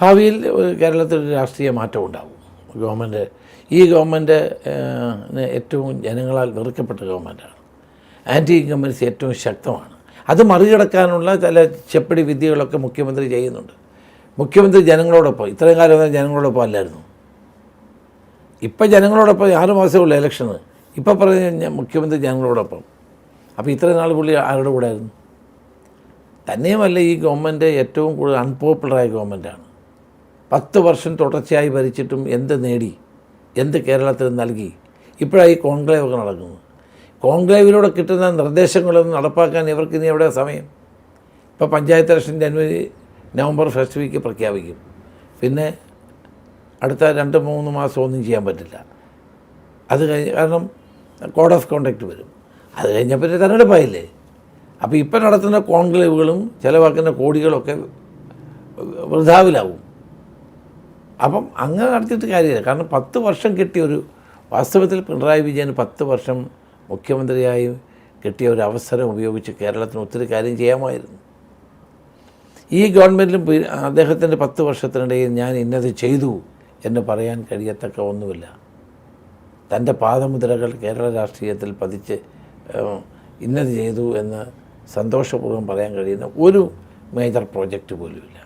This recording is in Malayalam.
ഭാവിയിൽ കേരളത്തിൽ ഒരു രാഷ്ട്രീയ മാറ്റം ഉണ്ടാകും. ഈ ഗവൺമെൻറ് ഏറ്റവും ജനങ്ങളാൽ വെറുക്കപ്പെട്ട ഗവൺമെൻറ്റാണ്. ആൻറ്റി ഇൻകംബൻസി ഏറ്റവും ശക്തമാണ്. അത് മറികടക്കാനുള്ള ചില ചെപ്പടി വിദ്യകളൊക്കെ മുഖ്യമന്ത്രി ചെയ്യുന്നുണ്ട്. മുഖ്യമന്ത്രി ജനങ്ങളോടൊപ്പം ഇത്രയും കാലം ജനങ്ങളോടൊപ്പം അല്ലായിരുന്നു. ഇപ്പം ജനങ്ങളോടൊപ്പം 6 മാസമേ ഉള്ളൂ ഇലക്ഷന്. ഇപ്പം പറഞ്ഞ മുഖ്യമന്ത്രി ജനങ്ങളോടൊപ്പം. അപ്പോൾ ഇത്രയും നാൾ പുള്ളി ആരുടെ കൂടെ ആയിരുന്നു? തന്നെയുമല്ല, ഈ ഗവൺമെൻറ് ഏറ്റവും കൂടുതൽ അൺപോപ്പുലറായ ഗവൺമെൻറ്റാണ്. 10 വർഷം തുടർച്ചയായി ഭരിച്ചിട്ടും എന്ത് നേടി, എന്ത് കേരളത്തിന് നൽകി? ഇപ്പോഴാണ് ഈ കോൺക്ലേവൊക്കെ നടക്കുന്നത്. കോൺക്ലേവിലൂടെ കിട്ടുന്ന നിർദ്ദേശങ്ങളൊന്നും നടപ്പാക്കാൻ ഇവർക്ക് ഇനി എവിടെ സമയം? ഇപ്പോൾ panchayat election November first week പ്രഖ്യാപിക്കും. പിന്നെ അടുത്ത 2-3 മാസം ഒന്നും ചെയ്യാൻ പറ്റില്ല. അത് കഴിഞ്ഞ് കാരണം കോഡ് ഓഫ് കോണ്ടക്റ്റ് വരും. അത് കഴിഞ്ഞപ്പോൾ തെരഞ്ഞെടുപ്പായില്ലേ? അപ്പോൾ ഇപ്പം നടത്തുന്ന കോൺക്ലേവുകളും ചിലവാക്കുന്ന കോടികളൊക്കെ വൃഥാവിലാവും. അപ്പം അങ്ങനെ നടത്തിയിട്ട് കാര്യമില്ല. കാരണം 10 വർഷം കിട്ടിയൊരു വാസ്തവത്തിൽ പിണറായി വിജയൻ 10 വർഷം മുഖ്യമന്ത്രിയായി കിട്ടിയ ഒരു അവസരം ഉപയോഗിച്ച് കേരളത്തിന് ഒത്തിരി കാര്യം ചെയ്യാമായിരുന്നു. ഈ ഗവൺമെൻറ്റിലും അദ്ദേഹത്തിൻ്റെ 10 വർഷത്തിനിടയിൽ ഞാൻ ഇന്നത് ചെയ്തു എന്ന് പറയാൻ കഴിയത്തക്ക ഒന്നുമില്ല. തൻ്റെ പാദമുദ്രകൾ കേരള രാഷ്ട്രീയത്തിൽ പതിച്ച് ഇന്നത് ചെയ്തു എന്ന് സന്തോഷപൂർവ്വം പറയാൻ കഴിയുന്ന ഒരു മേജർ പ്രോജക്റ്റ് പോലുമില്ല.